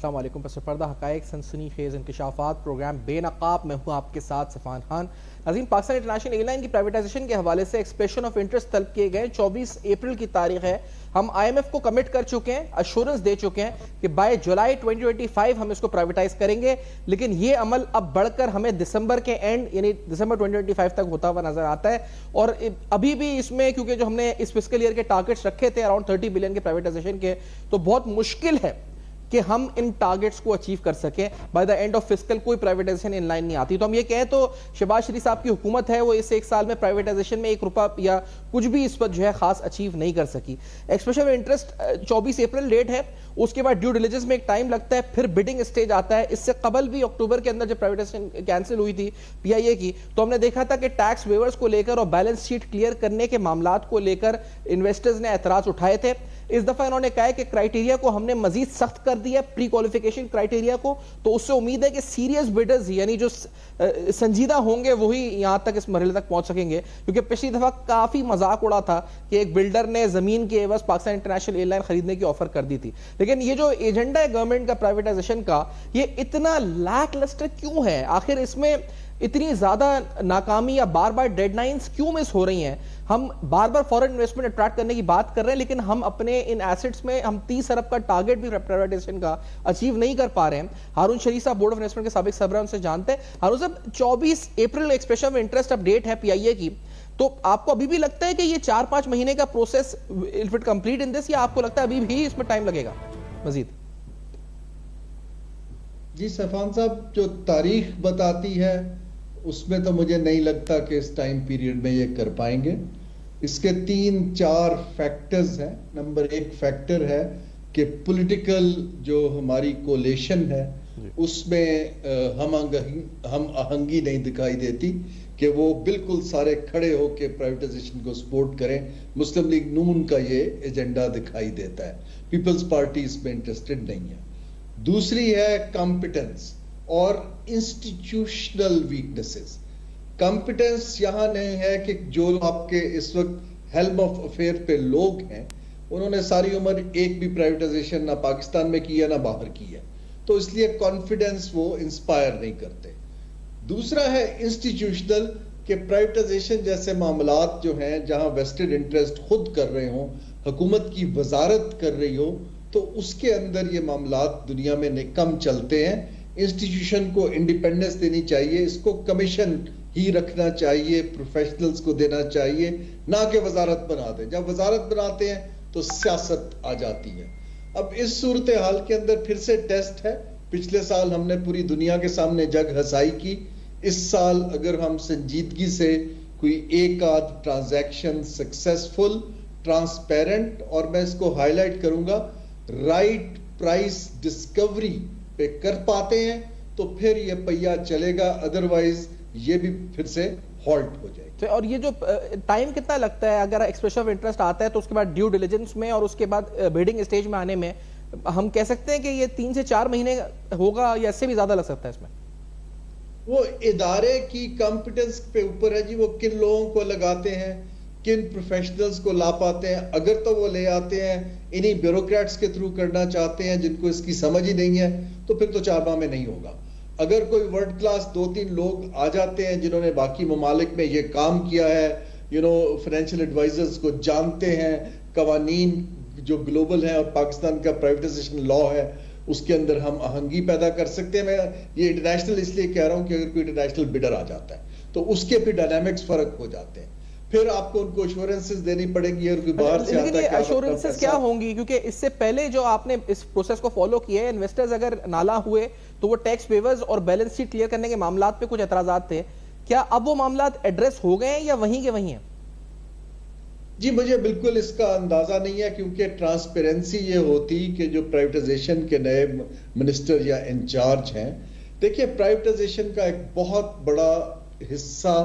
अस्सलाम वालेकुम। पसपर्दा हक़ाइक़ सनसनीखेज़ इंकशाफ़ात प्रोग्राम बेनकाब में हूँ आपके साथ सफ़ान खान। नाज़रीन, पाकिस्तान इंटरनेशनल एयरलाइन की प्राइवेटाइजेशन के हवाले से एक्सप्रेशन ऑफ इंटरेस्ट तलब किए गए। 24 अप्रैल की तारीख है। हम IMF को कमिट कर चुके हैं, अश्योरेंस दे चुके हैं कि बाय जुलाई 2025 हम इसको प्राइवेटाइज करेंगे, लेकिन ये अमल अब बढ़कर हमें दिसंबर के एंड यानी दिसंबर 2025 तक होता हुआ नजर आता है। और अभी भी इसमें क्योंकि जो हमने इस फिस्कल ईयर के टारगेट्स रखे थे अराउंड 30 बिलियन के प्राइवेटाइजेशन के, तो बहुत मुश्किल है कि हम इन टारगेट्स को अचीव कर सकें by the end of fiscal. कोई प्राइवेटाइजेशन इन लाइन नहीं आती। तो हम ये कहें तो शहबाज शरीफ साहब की हुकूमत है, वो इस एक साल में प्राइवेटाइजेशन में 1 रुपया या कुछ भी इस पर जो है खास अचीव नहीं कर सकी। Expression of interest 24 April date है, उसके बाद ड्यू डिलिजेंस में एक टाइम लगता है, फिर बिडिंग स्टेज आता है। इससे कबल भी अक्टूबर के अंदर जब प्राइवेटाइजेशन कैंसिल हुई थी PIA की, तो हमने देखा था कि टैक्स वेवर्स को लेकर और बैलेंस शीट क्लियर करने के मामलात को लेकर इन्वेस्टर्स ने एतराज उठाए थे। इस दफा इन्होंने कहा है कि क्राइटेरिया को हमने मजीद सख्त कर दिया, प्री क्वालिफिकेशन क्राइटेरिया को, तो उससे उम्मीद है कि सीरियस बिडर्स यानी जो संजीदा होंगे वही यहां तक इस मरहले तक पहुंच सकेंगे। क्योंकि पिछली दफा काफी मजाक उड़ा था कि एक बिल्डर ने जमीन के एवज पाकिस्तान इंटरनेशनल एयरलाइन खरीदने की ऑफर कर दी थी। लेकिन ये जो एजेंडा है गवर्नमेंट का प्राइवेटाइजेशन का, ये इतना लैकलस्टर क्यों है? आखिर इसमें इतनी ज्यादा नाकामी या बार बार डेडलाइंस क्यों मिस हो रही हैं? हम बार बार फॉरेन इन्वेस्टमेंट अट्रैक्ट करने की बात कर रहे हैं, लेकिन हम अपने इन एसेट्स में हम 30 अरब का टारगेट भी प्राइवेटाइजेशन का अचीव नहीं कर पा रहे हैं। हारून शरीफ साहब बोर्ड ऑफ इन्वेस्टमेंट के साबिक सरबराह, उनसे जानते हैं। हारून साहब, 24 अप्रैल एक्सप्रेशन ऑफ इंटरेस्ट अपडेट है PIA की, तो आपको अभी भी लगता है कि ये 4-5 महीने का process will it complete in this, या आपको लगता है अभी भी इसमें टाइम लगेगा मजीद? जी सफान साहब, जो तारीख बताती है उसमें तो मुझे नहीं लगता कि इस टाइम पीरियड में ये कर पाएंगे। इसके 3-4 फैक्टर्स हैं। नंबर 1 फैक्टर है कि पॉलिटिकल जो हमारी कोलेशन है उसमें हम आहंगी नहीं दिखाई देती कि वो बिल्कुल सारे खड़े होकर प्राइवेटाइजेशन को सपोर्ट करें। मुस्लिम लीग नून का ये एजेंडा दिखाई देता है, पीपल्स पार्टी इसमें इंटरेस्टेड नहीं है। दूसरी है कॉम्पिटेंस और इंस्टीट्यूशनल वीकनेसेस। कॉम्पिटेंस यहां नहीं है कि जो आपके इस वक्त हेल्म ऑफ अफेयर पे लोग हैं, उन्होंने सारी उम्र एक भी प्राइवेटाइजेशन ना पाकिस्तान में की है ना बाहर की है, तो इसलिए कॉन्फिडेंस वो इंस्पायर नहीं करते। दूसरा है इंस्टीट्यूशनल, कि प्राइवेटाइजेशन जैसे मामलात जो हैं जहां वेस्टेड इंटरेस्ट खुद कर रहे हो, हुकूमत की वजारत कर रही हो, तो उसके अंदर ये मामलात दुनिया में कम चलते हैं। इंस्टीट्यूशन को इंडिपेंडेंस देनी चाहिए, इसको कमीशन ही रखना चाहिए, प्रोफेशनल्स को देना चाहिए, ना कि वजारत बना दें। जब वजारत बनाते हैं तो सियासत आ जाती है। अब इस सूरत हाल के अंदर फिर से टेस्ट है। पिछले साल हमने पूरी दुनिया के सामने जग हसाई की। इस साल अगर हम संजीदगी से कोई एक आध ट्रांजैक्शन सक्सेसफुल, ट्रांसपेरेंट और मैं इसको हाईलाइट करूंगा राइट प्राइस डिस्कवरी पे कर पाते हैं तो फिर ये पहिया चलेगा, अदरवाइज ये भी फिर से हॉल्ट हो जाएगा। तो और ये जो टाइम कितना लगता है अगर एक्सप्रेशन ऑफ इंटरेस्ट आता है तो उसके बाद ड्यू डिलिजेंस में और उसके बाद बिडिंग स्टेज में आने में, हम कह सकते हैं कि ये 3 से 4 महीने होगा या इससे भी ज्यादा लग सकता है? इसमें वो इदारे की कॉम्पिटेंस पे ऊपर है जी, वो किन लोगों को लगाते हैं, किन प्रोफेशनल्स को ला पाते हैं। अगर तो वो ले आते हैं इन्हीं ब्यूरोक्रेट्स के थ्रू करना चाहते हैं जिनको इसकी समझ ही नहीं है, तो फिर तो 4 माह में नहीं होगा। अगर कोई वर्ल्ड क्लास 2-3 लोग आ जाते हैं जिन्होंने बाकी ममालिक में ये काम किया है, फाइनेंशियल एडवाइजर्स को जानते हैं, कवानीन जो ग्लोबल हैं और पाकिस्तान का प्राइवेटाइजेशन लॉ है उसके अंदर हम आहंगी पैदा कर सकते हैं। मैं ये इंटरनेशनल इसलिए कह रहा हूं कि अगर कोई इंटरनेशनल बिडर आ जाता है तो उसके फिर डायनामिक्स फर्क हो जाते हैं, फिर आपको उनको एश्योरेंसेस देनी पड़ेगी। और कोई बाहर से आता है, एश्योरेंसेस क्या होंगी? क्योंकि इससे पहले जो आपने इस प्रोसेस को फॉलो किया है, इन्वेस्टर्स अगर नाला हुए तो वो टैक्स वेवर्स और बैलेंस शीट क्लियर करने के मामलात पे कुछ एतराजात थे, क्या अब वो मामलात एड्रेस हो गए हैं या वहीं के वहीं हैं? जी मुझे बिल्कुल इसका अंदाजा नहीं है, क्योंकि ट्रांसपेरेंसी ये होती कि जो प्राइवेटाइजेशन के नए मिनिस्टर या इंचार्ज हैं, देखिए प्राइवेटाइजेशन का एक बहुत बड़ा हिस्सा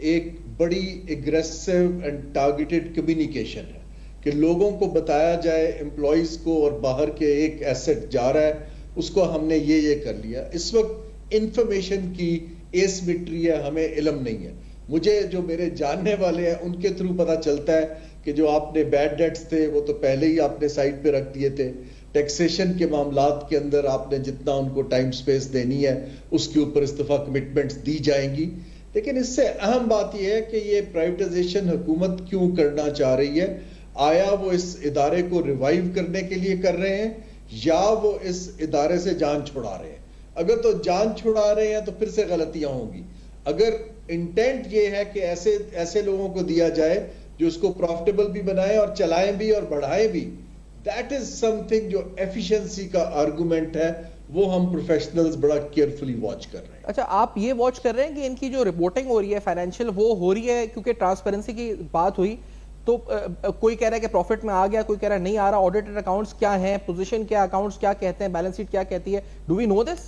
एक बड़ी एग्रेसिव एंड टारगेटेड कम्युनिकेशन है कि लोगों को बताया जाए, एम्प्लॉइज को और बाहर के एक एसेट जा रहा है उसको हमने ये कर लिया। इस वक्त इंफॉर्मेशन की एसिमेट्री है, हमें इल्म नहीं है। मुझे जो मेरे जानने वाले हैं उनके थ्रू पता चलता है कि जो आपने बैड डेट्स थे वो तो पहले ही आपने साइड पे रख दिए थे। टैक्सेशन के मामलात के अंदर आपने जितना उनको टाइम स्पेस देनी है उसके ऊपर इस दफा कमिटमेंट्स दी जाएंगी। लेकिन इससे अहम बात यह है कि ये प्राइवेटाइजेशन हुकूमत क्यों करना चाह रही है? आया वो इस इदारे को रिवाइव करने के लिए कर रहे हैं या वो इस इदारे से जान छुड़ा रहे हैं? अगर तो जान छुड़ा रहे हैं तो फिर से गलतियां होंगी। अगर इंटेंट ये है कि ऐसे लोगों को दिया जाए जो उसको प्रॉफिटेबल भी बनाए और चलाएं भी और बढ़ाएं भी, दैट इज समथिंग जो एफिशिएंसी का आर्गुमेंट है, वो हम प्रोफेशनल्स बड़ा केयरफुली वॉच कर रहे हैं। अच्छा, आप ये वॉच कर रहे हैं कि इनकी जो रिपोर्टिंग हो रही है फाइनेंशियल वो हो रही है? क्योंकि ट्रांसपेरेंसी की बात हुई तो कोई कह रहा है कि प्रॉफिट में आ गया, कोई कह रहा है नहीं आ रहा। ऑडिटेड अकाउंट्स क्या हैं, पोजीशन क्या, अकाउंट्स क्या कहते हैं, बैलेंस शीट क्या कहती है? Do we know this?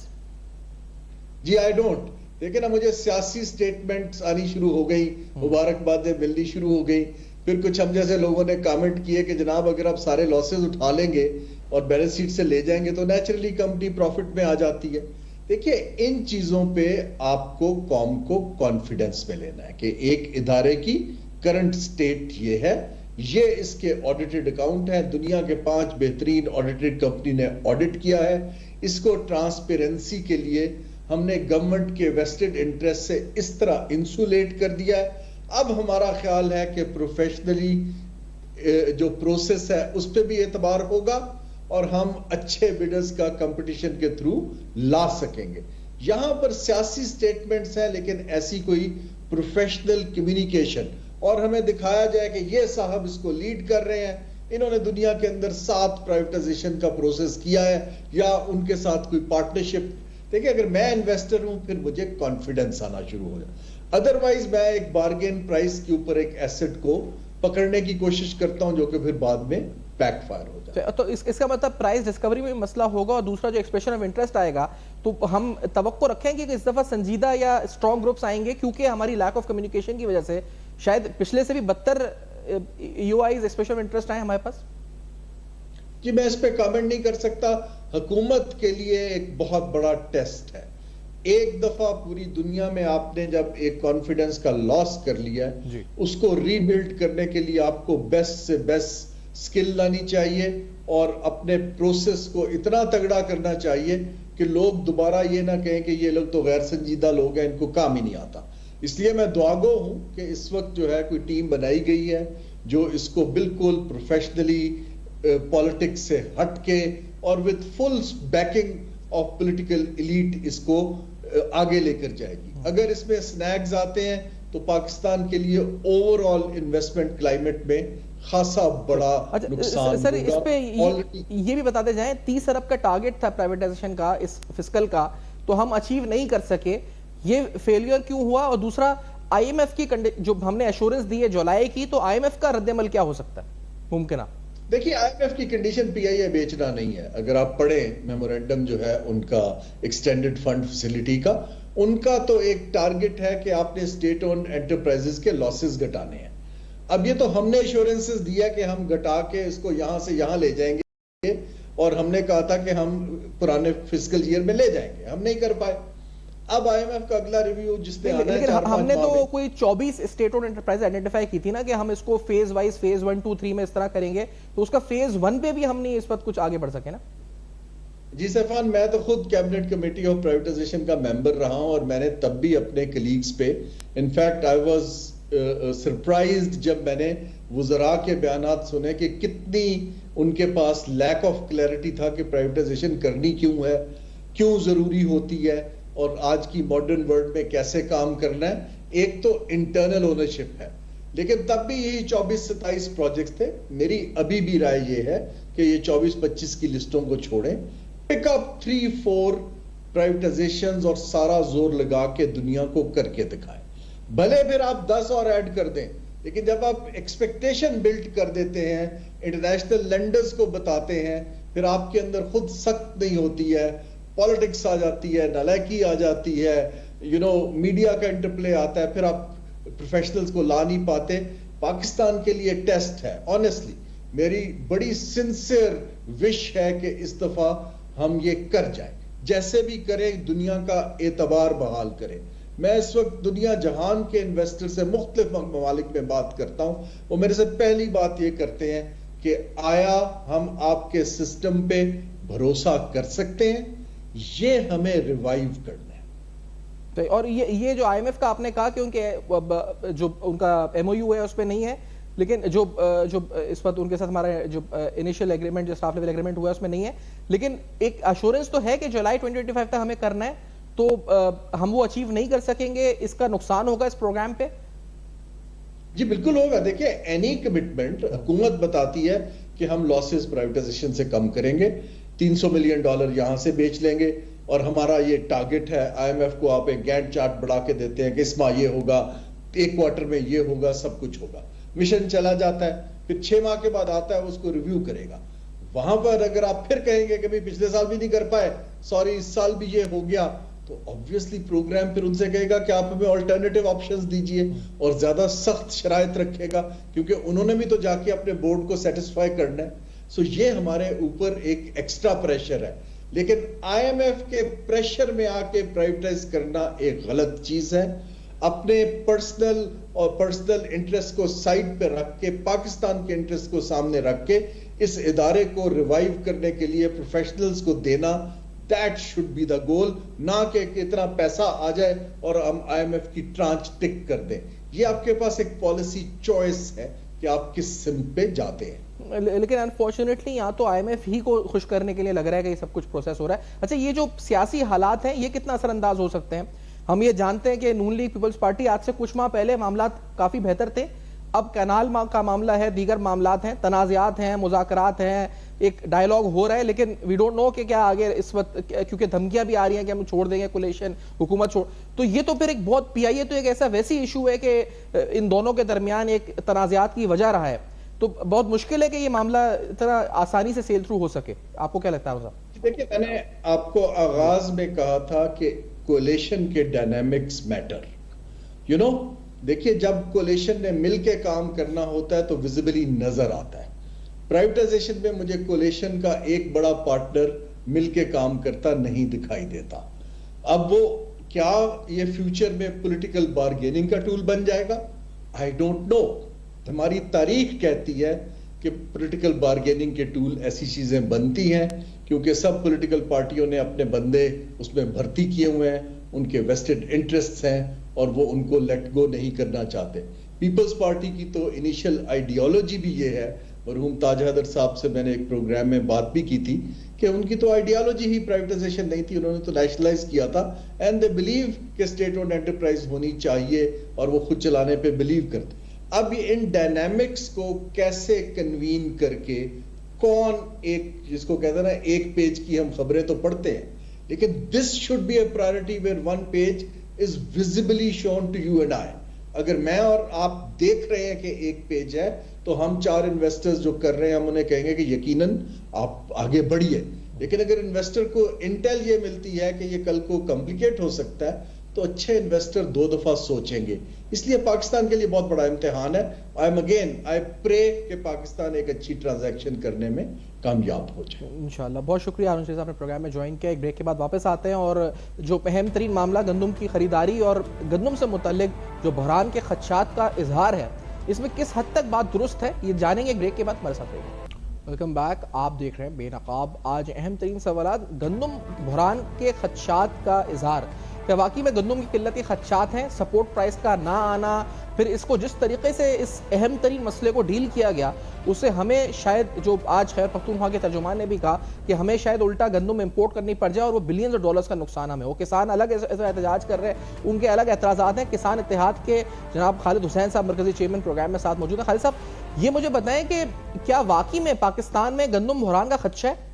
जी आई डोंट। देखिए ना, मुझे सियासी स्टेटमेंट्स आनी शुरू हो गई, मुबारकबादें मिलनी शुरू हो गई। फिर कुछ हम जैसे लोगों ने कमेंट किए कि जनाब अगर आप सारे लॉसेस उठा लेंगे और बैलेंस शीट से ले जाएंगे तो नेचुरली कंपनी प्रॉफिट में आ जाती है। देखिए, इन चीजों पे आपको कॉम को कॉन्फिडेंस में लेना है कि एक इदारे की करंट स्टेट ये है, ये इसके ऑडिटेड अकाउंट है, दुनिया के 5 बेहतरीन ऑडिटेड कंपनी ने ऑडिट किया है इसको। ट्रांसपेरेंसी के लिए हमने गवर्नमेंट के वेस्टेड इंटरेस्ट से इस तरह इंसुलेट कर दिया है। अब हमारा ख्याल है कि प्रोफेशनली जो प्रोसेस है उस पर भी एतबार होगा और हम अच्छे बिडर्स का कंपटीशन के थ्रू ला सकेंगे। यहां पर सियासी स्टेटमेंट्स हैं लेकिन ऐसी कोई प्रोफेशनल कम्युनिकेशन, और हमें दिखाया जाए कि ये साहब इसको लीड कर रहे हैं, इन्होंने दुनिया के अंदर 7 प्राइवेटाइजेशन का प्रोसेस किया है या उनके साथ कोई पार्टनरशिप। देखिए, अगर मैं इन्वेस्टर हूं फिर मुझे कॉन्फिडेंस आना शुरू हो जाए। अदरवाइज मैं एक बार्गेन प्राइस के ऊपर एक एसेट को पकड़ने की कोशिश करता हूं जो कि फिर बाद में बैकफायर हो जाए। तो इसका मतलब प्राइस डिस्कवरी में मसला होगा। और दूसरा जो एक्सप्रेशन ऑफ इंटरेस्ट आएगा तो हम तवक्को रखेंगे कि इस दफा संजीदा या स्ट्रॉन्ग ग्रुप्स आएंगे, क्योंकि हमारी लैक ऑफ कम्युनिकेशन की वजह से शायद पिछले से भी बदतर यूआईज एक्सप्रेशन ऑफ इंटरेस्ट आए हमारे पास। जी, मैं इस पे कमेंट नहीं कर सकता। हुकूमत के लिए एक बहुत बड़ा टेस्ट है। एक दफा पूरी दुनिया में आपने जब एक कॉन्फिडेंस का लॉस कर लिया है, उसको रीबिल्ड करने के लिए आपको बेस्ट से बेस्ट स्किल लानी चाहिए और अपने प्रोसेस को इतना तगड़ा करना चाहिए कि लोग दोबारा ये ना कहें कि ये लोग तो गैर संजीदा लोग हैं, इनको काम ही नहीं आता। इसलिए मैं दुआगो हूं कि इस वक्त जो है कोई टीम बनाई गई है जो इसको बिल्कुल प्रोफेशनली पॉलिटिक्स से हट के और with full banking of political elite इसको आगे लेकर जाएगी। अगर इसमें स्नैग्स आते हैं तो पाकिस्तान के लिए ओवरऑल इन्वेस्टमेंट क्लाइमेट में खासा बड़ा नुकसान सर, होगा। इस पे ये भी बताते जाएं, 30 अरब का टारगेट था प्राइवेटाइजेशन का इस फिस्कल का, तो हम अचीव नहीं कर सके, ये फेलियर क्यों हुआ? और दूसरा, आईएमएफ की जो हमने एश्योरेंस दी है जुलाई की, तो आईएमएफ का रद्देमल क्या हो सकता है मुमकिन? देखिए, आईएमएफ की कंडीशन पीआईए बेचना नहीं है। अगर आप पढ़ें मेमोरेंडम जो है उनका एक्सटेंडेड फंड फैसिलिटी का, उनका तो एक टारगेट है कि आपने स्टेट ओन्ड एंटरप्राइजेस के लॉसेस घटाने हैं। अब ये तो हमने एश्योरेंसेस दिया कि हम घटा के इसको यहां से यहां ले जाएंगे, और हमने कहा था कि हम पुराने फिस्कल ईयर में ले जाएंगे, हम नहीं कर पाए। अब आईएमएफ का अगला रिव्यू जिसने आना है, हमने तो कोई 24 स्टेट ओन्ड एंटरप्राइज आइडेंटिफाई की थी ना कि हम इसको फेज वाइज, फेज 1 2 3 में इस तरह करेंगे, तो उसका फेज 1 पे भी हम नहीं इस वक्त कुछ आगे बढ़ सके ना। जी सैफान, मैं तो खुद कैबिनेट कमेटी ऑफ प्राइवेटाइजेशन का मेंबर रहा हूं और मैंने तब भी अपने कलीग्स पे, इनफैक्ट आई वाज सरप्राइज्ड जब मैंने वुज़रा के बयानात सुने कि कितनी उनके पास लैक ऑफ क्लैरिटी था कि प्राइवेटाइजेशन करनी क्यों है, क्यों जरूरी होती है और आज की मॉडर्न वर्ल्ड में कैसे काम करना है। एक तो इंटरनल ओनरशिप है, लेकिन तब भी यही 24-27 प्रोजेक्ट्स थे। मेरी अभी भी राय ये है कि ये 24-25 की लिस्टों को छोड़ें, पिकअप 3-4 प्राइवेटाइजेशंस और सारा जोर लगा के दुनिया को करके दिखाएं। भले फिर आप 10 और ऐड कर दें, लेकिन जब आप एक्सपेक्टेशन बिल्ड कर देते हैं, इंटरनेशनल लेंडर्स को बताते हैं, फिर आपके अंदर खुद सख्त नहीं होती है, पॉलिटिक्स आ जाती है, नालायकी आ जाती है, मीडिया का इंटरप्ले आता है, फिर आप प्रोफेशनल्स को ला नहीं पाते। पाकिस्तान के लिए टेस्ट है। ऑनेस्टली मेरी बड़ी सिंसियर विश है कि इस दफा हम ये कर जाएं, जैसे भी करें दुनिया का एतबार बहाल करें। मैं इस वक्त दुनिया जहान के इन्वेस्टर से मुख्तलिफ ममालिक में बात करता हूं, वो मेरे से पहली बात ये करते हैं कि आया हम आपके सिस्टम पे भरोसा कर सकते हैं, ये हमें रिवाइव करना है। तो और ये जो आईएमएफ का आपने कहा कि उनके जो उनका एमओयू है उस पर नहीं है, लेकिन जो इस वक्त उनके साथ हमारा जो इनिशियल एग्रीमेंट, जो स्टाफ लेवल एग्रीमेंट हुआ है उसमें नहीं है, लेकिन एक अश्योरेंस तो है कि जुलाई 2025 तक हमें करना है, तो हम वो अचीव नहीं कर सकेंगे, इसका नुकसान होगा इस प्रोग्राम पे? जी बिल्कुल होगा। देखिए, एनी कमिटमेंट हुकूमत बताती है कि हम लॉसेस प्राइवेटाइजेशन से कम करेंगे, $300 मिलियन यहां से बेच लेंगे, और हमारा ये टारगेट है। आईएमएफ को आप एक गैंट चार्ट बढ़ा के देते हैं कि इस माह ये होगा, एक क्वार्टर में ये होगा, सब कुछ होगा। मिशन चला जाता है, फिर 6 माह के बाद आता है, उसको रिव्यू करेगा। वहां पर अगर आप फिर कहेंगे कि भाई पिछले साल भी नहीं कर पाए, सॉरी इस साल भी ये हो गया, तो ऑब्वियसली प्रोग्राम फिर उनसे कहेगा कि आप हमें ऑल्टरनेटिव ऑप्शंस दीजिए, और ज्यादा सख्त शराइत रखेगा, क्योंकि उन्होंने भी तो जाके अपने बोर्ड को सेटिस्फाई करना है। सो ये हमारे ऊपर एक एक्स्ट्रा प्रेशर है। लेकिन आईएमएफ के प्रेशर में आके प्राइवेटाइज करना एक गलत चीज है। अपने पर्सनल इंटरेस्ट को साइड पे रख के, पाकिस्तान के इंटरेस्ट को सामने रख के, इस इदारे को रिवाइव करने के लिए प्रोफेशनल्स को देना, that should be the goal, ना कि इतना पैसा आ जाए और हम आईएमएफ की ट्रांच टिक कर दें। ये आपके पास एक पॉलिसी चॉइस है कि आप किस सिम पे जाते हैं। लेकिन अनफॉर्चुनेटली यहाँ तो आईएमएफ ही को खुश करने के लिए लग रहा है कि ये सब कुछ प्रोसेस हो रहा है। अच्छा, ये जो सियासी हालात हैं ये कितना असरअंदाज हो सकते हैं? हम ये जानते हैं कि नून लीग पीपल्स पार्टी आज से कुछ माह पहले मामला काफी बेहतर थे, अब कैनाल का मामला है, दीगर मामलात हैं, तनाज़ात हैं, मुज़ाकरात हैं, एक डायलॉग हो रहा है, लेकिन वी डोंट नो कि क्या आगे इस वक्त, क्योंकि धमकियां भी आ रही हैं कि हम छोड़ देंगे कोलिशन, हुकूमत छोड़, तो ये तो फिर एक बहुत पीआईए तो एक ऐसा वैसी इशू है कि इन दोनों के दरमियान एक तनाज़ात की वजह रहा है, तो बहुत मुश्किल है कि ये मामला इतना आसानी से सेल थ्रू हो सके। आपको क्या लगता है? देखिए, मैंने आपको आगाज में कहा था कि कोलिशन के डायनामिक्स मैटर, यू नो। देखिए, जब कोलिशन ने मिलके काम करना होता है तो विजिबली नजर आता है। प्राइवेटाइजेशन में मुझे कोलिशन का एक बड़ा पार्टनर मिलके काम करता नहीं दिखाई देता। अब वो क्या ये फ्यूचर में पॉलिटिकल बार्गेनिंग का टूल बन जाएगा? I don't know. हमारी तारीख कहती है कि पॉलिटिकल बार्गेनिंग के टूल ऐसी चीजें बनती हैं क्योंकि सब पॉलिटिकल पार्टियों ने अपने बंदे उसमें भर्ती किए हुए हैं, उनके वेस्टेड इंटरेस्ट्स हैं और वो उनको लेट गो नहीं करना चाहते। पीपल्स पार्टी की तो इनिशियल आइडियोलॉजी भी ये है, मरहूम ताज हैदर साहब से मैंने एक प्रोग्राम में बात भी की थी कि उनकी तो आइडियोलॉजी ही प्राइवेटाइजेशन नहीं थी, उन्होंने तो नेशनलाइज किया था, एंड दे बिलीव कि स्टेट ओन्ड एंटरप्राइज होनी चाहिए और वो खुद चलाने पे बिलीव करते। अब इन डायनामिक्स को कैसे कन्वीन करके, कौन एक, जिसको कहते हैं ना, एक पेज की हम खबरें तो पढ़ते हैं, लेकिन this should be a priority where one page is visibly shown to you and I. अगर मैं और आप देख रहे हैं कि एक पेज है, तो हम 4 इन्वेस्टर्स जो कर रहे हैं, हम उन्हें कहेंगे कि यकीनन आप आगे बढ़िए। लेकिन अगर इन्वेस्टर को इंटेल ये मिलती है कि ये कल को कॉम्प्लिकेट हो सकता है, तो अच्छे इन्वेस्टर 2 दफा सोचेंगे। इसलिए पाकिस्तान के लिए बहुत बड़ा इम्तिहान है। आई प्रे कि पाकिस्तान एक अच्छी ट्रांजैक्शन करने में कामयाब हो जाए इंशाल्लाह। बहुत शुक्रिया हारून साहब ने प्रोग्राम में ज्वाइन किया। एक ब्रेक के बाद वापस आते हैं और जो अहम तरीन मामला गंदम की खरीदारी और गंदम से मुतल्लिक जो बहरान के खदशात का इजहार है, इसमें किस हद तक बात दुरुस्त है, ये जानेंगे ब्रेक के बाद। हमारे साथ रहिए। Welcome back. आप देख रहे हैं बेनकाब। आज अहम तरीन सवाल, गंदम बहरान के खदशात का इजहार, क्या वाकई में गंदम की किल्लती खदशात हैं, सपोर्ट प्राइस का ना आना, फिर इसको जिस तरीके से इस अहम तरीन मसले को डील किया गया, उससे हमें शायद, जो आज खैर पख्तूनख्वा के तर्जुमान ने भी कहा कि हमें शायद उल्टा गंदम इंपोर्ट करनी पड़ जाए और वो बिलियंस ऑफ डॉलर्स का नुकसान हमें हो। किसान अलग एहतजाज कर रहे हैं, उनके अलग एतराज़ात हैं। किसान इत्तेहाद के जनाब खालिद हुसैन साहब मरकजी चेयरमैन प्रोग्राम में साथ मौजूद है। खालिद साहब, ये मुझे बताएं कि क्या वाकई में पाकिस्तान में गंदम बहरान का खदशा है?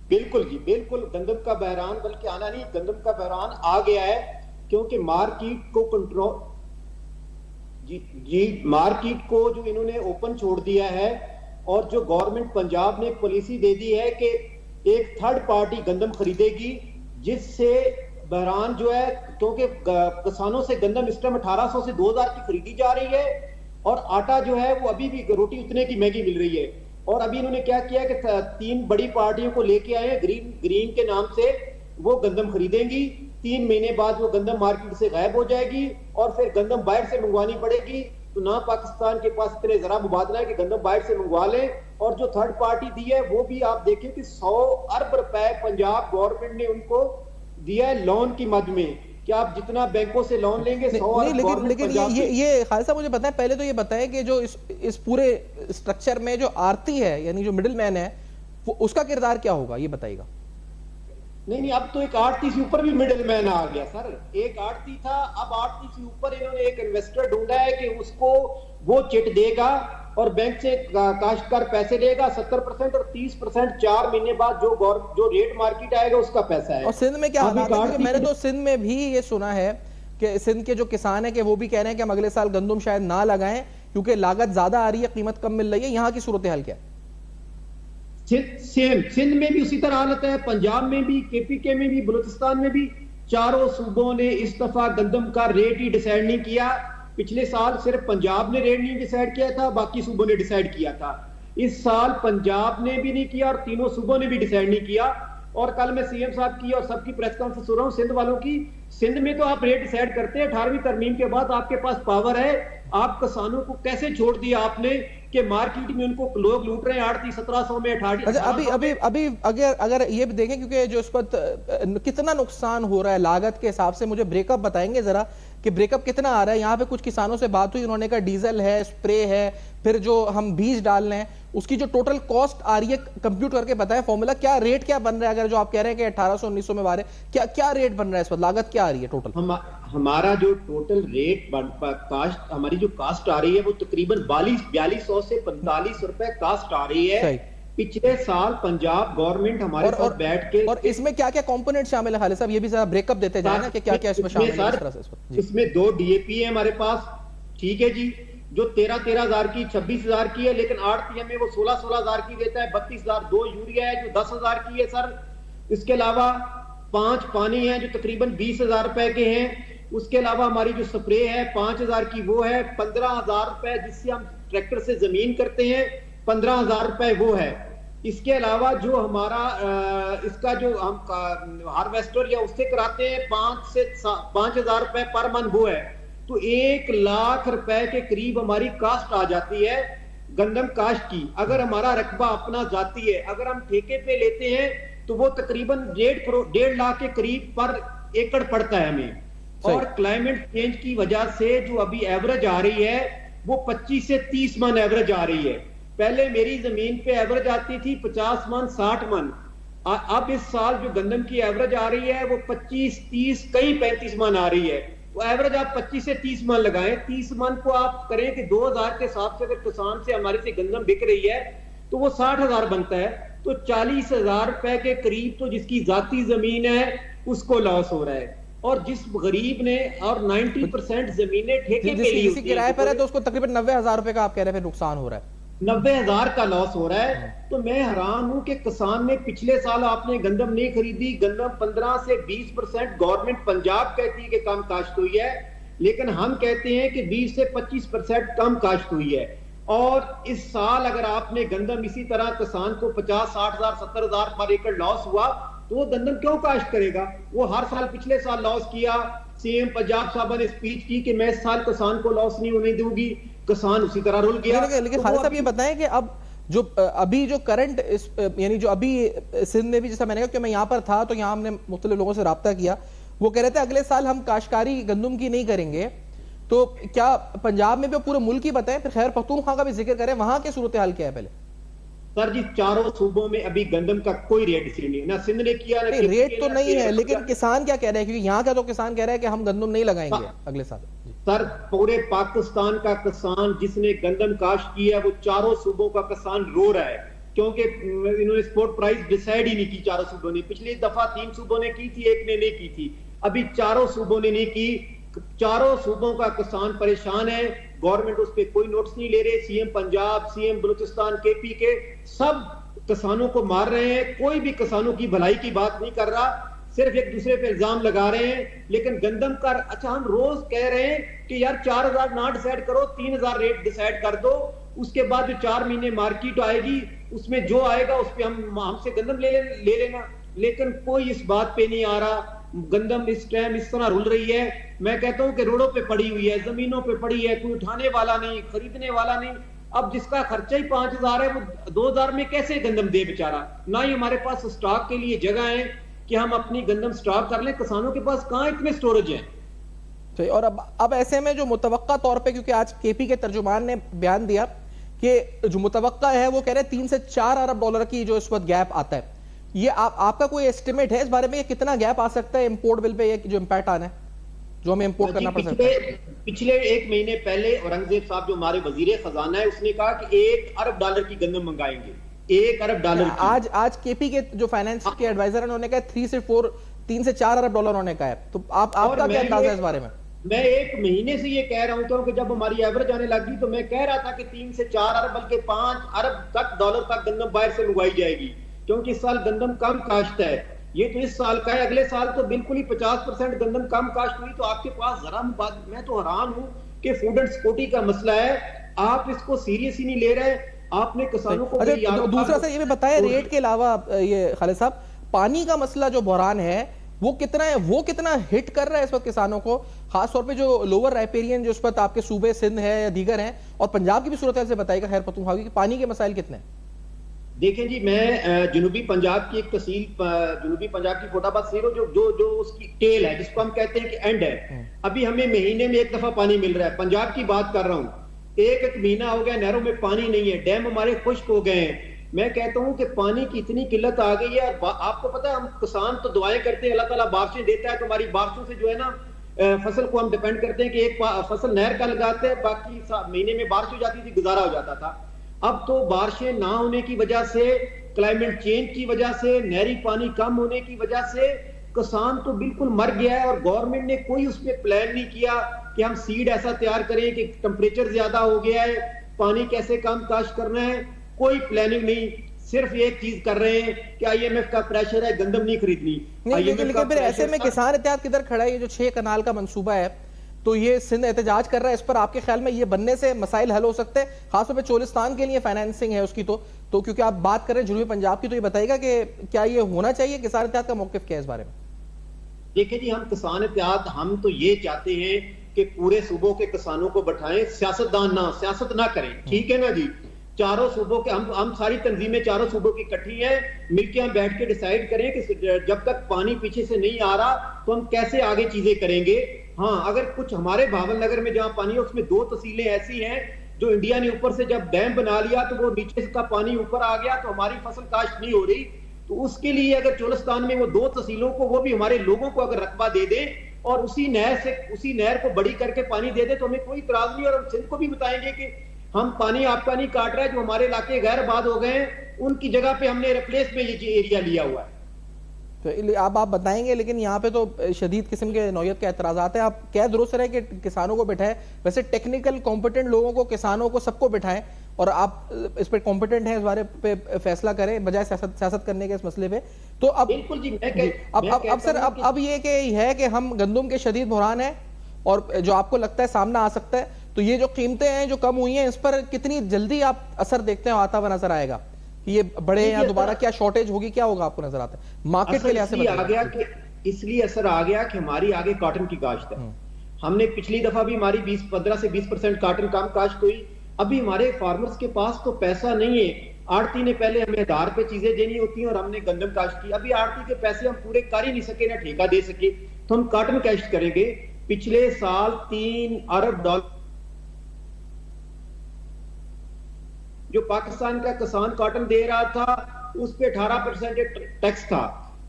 बिल्कुल जी, बिल्कुल। गंदम का बहरान बल्कि आना नहीं, गंदम का बहरान आ गया है, क्योंकि मार्केट को कंट्रोल मार्केट को जो इन्होंने ओपन छोड़ दिया है, और जो गवर्नमेंट पंजाब ने पॉलिसी दे दी है कि एक थर्ड पार्टी गंदम खरीदेगी, जिससे बहरान जो है, क्योंकि किसानों से गंदम इस टाइम 1800 से 2000 की खरीदी जा रही है, और आटा जो है वो अभी भी रोटी उतने की महंगी मिल रही है। और अभी इन्होंने क्या किया कि 3 बड़ी पार्टियों को लेके आए, ग्रीन के नाम से वो गंदम खरीदेंगी, 3 महीने बाद वो गंदम मार्केट से गायब हो जाएगी और फिर गंदम बाहर से मंगवानी पड़ेगी। तो ना पाकिस्तान के पास इतने जरा मुबादला है कि गंदम बाहर से मंगवा लें, और जो थर्ड पार्टी दी है वो भी आप देखें कि 100 अरब रुपए पंजाब गवर्नमेंट ने उनको दिया है लोन की मद में, कि आप जितना बैंकों से लोन लेंगे 100 अरब। लेकिन ये खालिद साहब मुझे बताएं, पहले तो ये बताएं कि जो इस पूरे स्ट्रक्चर में जो आरती है यानी जो मिडिल मैन है वो उसका किरदार क्या होगा, ये बताइएगा। नहीं, अब तो एक आड़ती से ऊपर भी मिडिल मैन आ गया सर। एक आड़ती था, अब आड़ती से ऊपर इन्होंने एक इन्वेस्टर ढूंढा है कि उसको वो चिट देगा और बैंक से काश्तकार पैसे लेगा 70% और 30% 4 महीने बाद जो रेट मार्केट आएगा उसका पैसा है। और सिंध में क्या हालात है? मैंने तो सिंध में भी ये सुना है कि सिंध के जो किसान है कि वो भी कह रहे हैं कि हम अगले साल गंदम शायद ना लगाएं क्योंकि लागत ज्यादा आ रही है, कीमत कम मिल रही है। यहाँ की सूरत हाल क्या है? सेम सिंध में भी उसी तरह हालत है, पंजाब में भी, केपीके में भी, बलूचिस्तान में भी। चारों सूबों ने इस दफा गंदम का रेट ही डिसाइड नहीं किया। पिछले साल सिर्फ पंजाब ने रेट नहीं डिसाइड किया था, बाकी सूबों ने डिसाइड किया था। इस साल पंजाब ने भी नहीं किया और तीनों सूबों ने भी डिसाइड नहीं किया। और कल मैं सीएम साहब की और सबकी प्रेस कॉन्फ्रेंस सुन रहा हूं सिंध वालों की। सिंध में तो आप रेट डिसाइड करते हैं 18वीं तरमीम के बाद, आपके पास पावर है। आप किसानों को कैसे छोड़ दिया आपने कि मार्केट में उनको लोग लूट रहे हैं 1700 में 18। अच्छा, अभी अगर ये भी देखें क्योंकि जो इस पर कितना नुकसान हो रहा है लागत के हिसाब से, मुझे ब्रेकअप बताएंगे जरा कि ब्रेकअप कितना आ रहा है? यहाँ पे कुछ किसानों से बात हुई, उन्होंने कहा डीजल है, स्प्रे है, फिर जो हम बीज डाल रहे हैं उसकी जो टोटल कॉस्ट आ रही है, कंप्यूट करके बताएं फॉर्मूला, क्या रेट क्या बन रहा है? अगर जो आप कह रहे हैं कि 1800-1900 में बारे, क्या रेट बन रहा है इस वक्त, लागत क्या आ रही है टोटल? हमारा जो टोटल रेट कास्ट, हमारी जो कास्ट आ रही है वो तकरीबन 4200 से 45 रुपए कास्ट आ रही है। पिछले साल पंजाब गवर्नमेंट हमारे साथ बैठ के, और इसमें क्या क्या कंपोनेंट शामिल है खालिद साहब, ये भी जरा ब्रेकअप देते जाए ना कि क्या क्या इसमें शामिल है। इसमें 2 डीएपी है हमारे पास, ठीक है जी, जो 13,000 की 26,000 की है, लेकिन आड़ती में वो 16,000 की देता है। 32,000 2 यूरिया है जो 10,000 की है सर। इसके अलावा 5 पानी है जो तकरीबन 20,000 रुपए के हैं। उसके अलावा हमारी जो स्प्रे है 5,000 की वो है। 15,000 रुपए जिससे हम ट्रैक्टर से जमीन करते हैं 15,000 रुपए वो है। इसके अलावा जो हमारा इसका जो हम हार्वेस्टर या उससे कराते हैं 5,000 रुपए पर मंथ वो है। तो 1 लाख रुपए के करीब हमारी कास्ट आ जाती है गंदम कास्ट की। अगर हमारा रकबा अपना जाती है, अगर हम ठेके पे लेते हैं तो वो तकरीबन 1.5 लाख के करीब पर एकड़ पड़ता है हमें। और क्लाइमेट चेंज की वजह से जो अभी एवरेज आ रही है वो 25 से 30 मन एवरेज आ रही है। पहले मेरी जमीन पे एवरेज आती थी 50 मन 60 मन। अब इस साल जो गंदम की एवरेज आ रही है वो 25 30 कई 35 मन आ रही है। तो एवरेज आप 25 से 30 मन लगाएं। 30 मन को आप करें कि 2000 के हिसाब से अगर किसान से हमारे से गंदम बिक रही है तो वो 60,000 बनता है। तो 40,000 रुपए के करीब तो जिसकी जाती जमीन है उसको लॉस हो रहा है। और जिस गरीब ने और 90% जमीनें ठेके पे ली किसी किराए पर है तो उसको तकरीबन 90,000 रुपए का आप कह रहे हैं नुकसान हो रहा है, 90,000 का लॉस हो रहा है। तो मैं हैरान हूं कि किसान ने पिछले साल आपने गंदम नहीं खरीदी। गंदम 15 से 20% गवर्नमेंट पंजाब कहती है कि कम काश्त हुई है, लेकिन हम कहते हैं कि 20 से 25% कम काश्त हुई है। और इस साल अगर आपने गंदम इसी तरह किसान को 50-60,000 70,000 पर एकड़ लॉस हुआ तो वो गंदम क्यों काश्त करेगा? वो हर साल पिछले साल लॉस किया। सीएम पंजाब साहब ने स्पीच की कि मैं इस साल किसान को लॉस नहीं होने दूंगी, किसान उसी तरह रुल गया। लेकिन खालिद साहब ये बताएं कि अब जो अभी जो करंट यानी जो अभी सिंध में भी, जैसा मैंने कहा कि मैं यहाँ पर था तो यहाँ हमने मुख्तलिफ लोगों से रब्ता किया, वो कह रहे थे अगले साल हम काश्तकारी गंदम की नहीं करेंगे। तो क्या पंजाब में भी पूरे मुल्क की बताएं, फिर खैर पख्तूनख्वा का भी जिक्र करें, वहां की सूरत हाल क्या है? पहले सर जी, चारों सूबों में अभी गंदम का कोई रेट डिसाइड नहीं, ना सिंध ने किया, ना रेट तो नहीं है, लेकिन किसान क्या कह रहे हैं? क्योंकि यहाँ का तो किसान कह रहा है कि हम गंदम नहीं लगाएंगे अगले साल। सर पूरे पाकिस्तान का किसान जिसने गंदम काश्त की है वो चारों सूबों का किसान रो रहा है, क्योंकि इन्होंने स्पॉट प्राइस डिसाइड ही नहीं की चारों सूबों ने। पिछली दफा 3 सूबों ने की थी, एक ने नहीं की थी, अभी चारों सूबों ने नहीं की। चारों सूबों का किसान परेशान है, गवर्नमेंट उस पर कोई नोटिस नहीं ले रहे। CM Punjab, CM Balochistan, KP के सब किसानों को मार रहे हैं, कोई भी किसानों की भलाई की बात नहीं कर रहा, सिर्फ एक दूसरे पे इल्जाम लगा रहे हैं। लेकिन गंदम का अच्छा हम रोज कह रहे हैं कि यार 4,000 ना डिसाइड करो, 3,000 रेट डिसाइड कर दो। उसके बाद जो 4 महीने मार्केट आएगी उसमें जो आएगा उस पर हमसे गंदम ले लेना। लेकिन कोई इस बात पे नहीं आ रहा। गंदम इस टाइम इस तरह रुल रही है, मैं कहता हूं कि रोडों पे पड़ी हुई है, जमीनों पे पड़ी है, कोई उठाने वाला नहीं, खरीदने वाला नहीं। अब जिसका खर्चा ही 5,000 है वो 2,000 में कैसे गंदम दे बेचारा? ना ही हमारे पास स्टॉक के लिए जगह है कि हम अपनी गंदम स्टॉक कर लें। किसानों के पास कहां इतने स्टोरेज है? तो और अब ऐसे में जो मुतवक्का तौर पे, क्योंकि आज केपी के तर्जुमान ने बयान दिया कि जो मुतवक्का है वो कह रहे 3 से 4 अरब डॉलर की जो इस वक्त गैप आता है, ये आपका कोई एस्टिमेट है इस बारे में, ये कितना गैप आ सकता है इंपोर्ट बिल पे, ये जो इम्पैक्ट आना है जो हमें इंपोर्ट करना पड़ सकता है? पिछले 1 महीने पहले औरंगजेब साहब जो हमारे वजीर खजाना है, उसने कहा कि 1 अरब डॉलर की गंदम मंगाएंगे, 1 अरब डॉलर की। आज केपी के जो फाइनेंस के एडवाइजर है उन्होंने कहा 3 से 4 अरब डॉलर होने का है। तो आपका क्या अंदाजा है इस बारे में? मैं 1 महीने से ये कह रहा हूं क्योंकि जब हमारी एवरेज आने लगी तो मैं कह रहा था कि 3 से 4 अरब बल्कि 5 अरब तक डॉलर तक गंदम बाहर से मंगवाई जाएगी, क्योंकि इस साल गंदम कम काश्त है। ये तो इस साल का है, अगले साल तो बिल्कुल ही 50% गंदम कम काश्त हुई। तो आपके पास जरा मैं तो हैरान हूं कि फूड एंड सिक्योरिटी का मसला है, आप इसको सीरियस ही नहीं ले रहे। आपने किसानों को दूसरा सर ये भी बताया, रेट के अलावा ये खालिद साहब, पानी का मसला जो बहरान है वो कितना है, वो कितना हिट कर रहा है इस वक्त किसानों को, खासतौर पे जो लोअर राइपेरियन जो इस वक्त आपके सूबे सिंध है या दीगर हैं, और पंजाब की भी सूरत से बताइएगा खैर पख्तूनख्वा की, पानी के मसाइल कितने हैं? देखें जी, मैं जुनूबी पंजाब की एक तहसील, जुनूबी पंजाब की फोटाबाद सीरो जो उसकी टेल है, जिसको हम कहते हैं कि एंड है, अभी हमें महीने में 1 दफा पानी मिल रहा है। पंजाब की बात कर रहा हूं, एक महीना हो गया नहरों में पानी नहीं है, डैम हमारे खुश्क हो गए हैं। मैं कहता हूं कि पानी की इतनी किल्लत आ गई है। आपको पता है, हम किसान तो दुआएं करते हैं, अल्लाह ताला बारिशें देता है, तो हमारी बारिशों से जो है ना फसल को हम डिपेंड करते हैं कि एक फसल नहर का लगाते हैं, बाकी महीने में बारिश हो जाती थी, गुजारा हो जाता था। अब तो बारिशें ना होने की वजह से, क्लाइमेट चेंज की वजह से, नहरी पानी कम होने की वजह से किसान तो बिल्कुल मर गया है, और गवर्नमेंट ने कोई उस पर प्लान नहीं किया कि हम सीड ऐसा तैयार करें कि टेम्परेचर ज्यादा हो गया है, पानी कैसे कम काश्त करना है, कोई प्लानिंग नहीं। सिर्फ एक चीज कर रहे हैं कि आईएमएफ का प्रेशर है, गंदम नहीं खरीदनी। लेकिन फिर ऐसे में किसान एहतियात किधर खड़ा है? ये जो 6 कनाल का मंसूबा है, तो ये सिंध एहतजाज कर रहा है, इस पर आपके ख्याल में ये बनने से मसाइल हल हो सकते हैं? खासतौर पे चोलिस्तान के लिए फाइनेंसिंग है उसकी, तो क्योंकि आप बात कर रहे हैं जनूबी पंजाब की, तो ये बताइएगा कि क्या ये होना चाहिए? किसान एहतियात का मौकिफ क्या है इस बारे में? देखिए जी, हम किसान एहतियात हम तो ये चाहते हैं कि पूरे सूबों के किसानों को बैठाएं, सियासत ना करें, ठीक है ना जी। चारों सूबों के हम सारी तंजीमें चारों सूबों की इकट्ठी हैं, मिलकर हम बैठ के डिसाइड करें कि जब तक पानी पीछे से नहीं आ रहा तो हम कैसे आगे चीजें करेंगे। हाँ, अगर कुछ हमारे भावल नगर में जहां पानी है उसमें 2 तहसीलें ऐसी हैं जो इंडिया ने ऊपर से जब डैम बना लिया तो वो नीचे का पानी ऊपर आ गया, तो हमारी फसल काश्त नहीं हो रही। तो उसके लिए अगर चोलिस्तान में वो 2 तहसीलों को, वो भी हमारे लोगों को अगर रकबा दे दे और उसी नहर को बड़ी करके पानी दे दे तो हमें कोई इतराज नहीं। और हम सिंध को भी बताएंगे कि हम पानी आपका नहीं काट रहे, जो हमारे इलाके गैर आबाद हो गए हैं उनकी जगह पे हमने रिप्लेस में ये एरिया लिया हुआ है। तो अब आप बताएंगे, लेकिन यहाँ पे तो शदीद किस्म के नौयत के एतराज़ात हैं। आप क्या दुरुस्त है कि किसानों को बिठाएं, वैसे टेक्निकल कॉम्पिटेंट लोगों को, किसानों को, सबको बिठाएं और आप इस पर कॉम्पिटेंट हैं, इस बारे पे फैसला करें बजाय सियासत करने के इस मसले पे। तो अब बिल्कुल जी, अब सर अब ये है कि हम गंदम के शदीद बहरान है और जो आपको लगता है सामना आ सकता है, तो ये जो कीमतें हैं जो कम हुई हैं, इस पर कितनी जल्दी आप असर देखते हैं, आता हुआ नजर आएगा कि ये बढ़े या दोबारा क्या शॉर्टेज होगी, क्या होगा आपको नजर आता है मार्केट के लिहाज से? इसलिए असर आ गया कि हमारी आगे कॉटन की काश्त है। हमने पिछली दफा भी हमारी 15 से 20% कॉटन कम काश्त हुई। अभी हमारे फार्मर्स के पास तो पैसा नहीं है। आड़ती ने पहले हमें आधार पे चीजें देनी होती हैं और हमने गंदम काश्त की। अभी आड़ती के पैसे हम पूरे कर ही नहीं सके, ना ठेका दे सके, तो हम कॉटन काश्त करेंगे। पिछले साल 3 अरब डॉलर जो पाकिस्तान का किसान कॉटन दे रहा था उस पे 18% टैक्स था।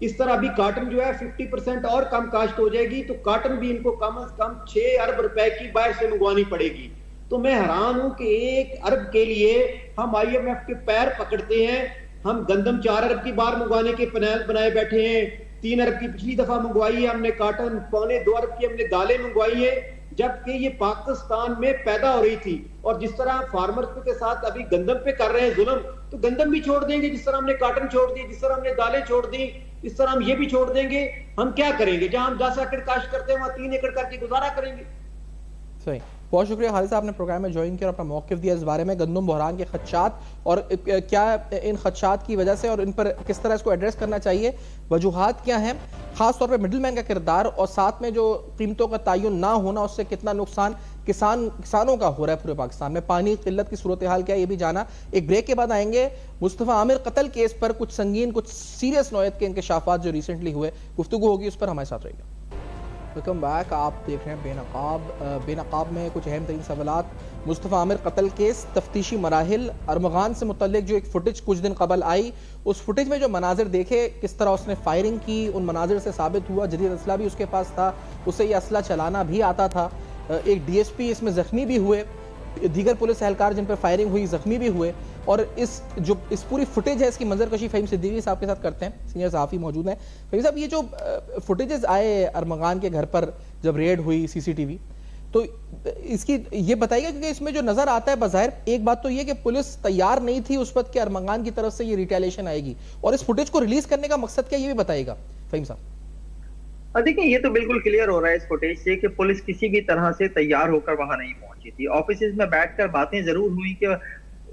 इस तरह अभी कॉटन जो है 50% और कम काश्त हो जाएगी, तो कॉटन भी इनको कम से कम 6 अरब रुपए की बाहर से मंगवानी पड़ेगी। तो मैं हैरान हूं कि 1 अरब के लिए हम IMF के पैर पकड़ते हैं। हम गंदम 4 अरब की बार मंगवाने के प्लान बनाए बैठे हैं। 3 अरब की पिछली दफा मंगवाई है हमने कॉटन, 2.25 अरब की हमने दालें मंगवाई है, जबकि ये पाकिस्तान में पैदा हो रही थी। और जिस तरह फार्मर्स के साथ अभी गंदम पे कर रहे हैं जुल्म, तो गंदम भी छोड़ देंगे। जिस तरह हमने कॉटन छोड़ दी, जिस तरह हमने दालें छोड़ दी, इस तरह हम ये भी छोड़ देंगे। हम क्या करेंगे? जहां हम 10 एकड़ काश्त करते हैं वहां 3 एकड़ करके गुजारा करेंगे। सही। बहुत शुक्रिया खालिद साहब, आपने प्रोग्राम में ज्वाइन किया और अपना मौक़िफ़ दिया इस बारे में गंदम बहरान के खदशात और क्या इन खदशात की वजह से और इन पर किस तरह इसको एड्रेस करना चाहिए, वजूहात क्या हैं, खास तौर पर मिडिल मैन का किरदार और साथ में जो कीमतों का तयन ना होना उससे कितना नुकसान किसानों का हो रहा है पूरे पाकिस्तान में, पानी की किल्लत की सूरत हाल क्या है ये भी जाना। एक ब्रेक के बाद आएंगे मुस्तफ़ा आमिर कत्ल केस पर कुछ संगीन कुछ सीरियस नौयत के इंकशाफात जो रिसेंटली हुए, गुफ्तगू होगी उस पर हमारे साथ रहिएगा। वेलकम बैक, आप देख रहे हैं बेनकाब। बेनकाब में कुछ अहम तरीन सवालात, मुस्तफ़ा आमिर कत्ल केस, तफ्तीशी मराहिल, अरमगान से मुतल्लिक जो एक फुटेज कुछ दिन कबल आई, उस फुटेज में जो मनाजिर देखे, किस तरह उसने फायरिंग की, उन मनाजिर से साबित हुआ जदीद असला भी उसके पास था, उसे ये असला चलाना भी आता था। एक DSP इसमें ज़ख्मी भी हुए, दीगर पुलिस एहलकार जिन पर फायरिंग हुई ज़ख्मी भी हुए। और इस पूरी फुटेज है इसकी मंजरकशी फ़हीम सिद्दीकी साहब के साथ करते हैं, सीनियर सहाफ़ी मौजूद हैं। फ़हीम साहब, ये जो फुटेजेस आए अरमगान के घर पर जब रेड हुई CCTV, तो इसकी ये बताइएगा, क्योंकि इसमें जो नज़र आता है बज़ाहिर एक बात तो ये कि पुलिस तैयार नहीं थी उस वक्त कि अरमगान की तरफ से ये रिटेलिएशन आएगी, और इस फुटेज को रिलीज़ करने का मकसद क्या ये भी बताइएगा फ़हीम साहब। देखिए, ये तो बिल्कुल क्लियर हो रहा है इस फुटेज से कि पुलिस किसी भी तरह से तैयार होकर वहां नहीं पहुंची थी। ऑफिसेज में बैठकर बातें जरूर हुई कि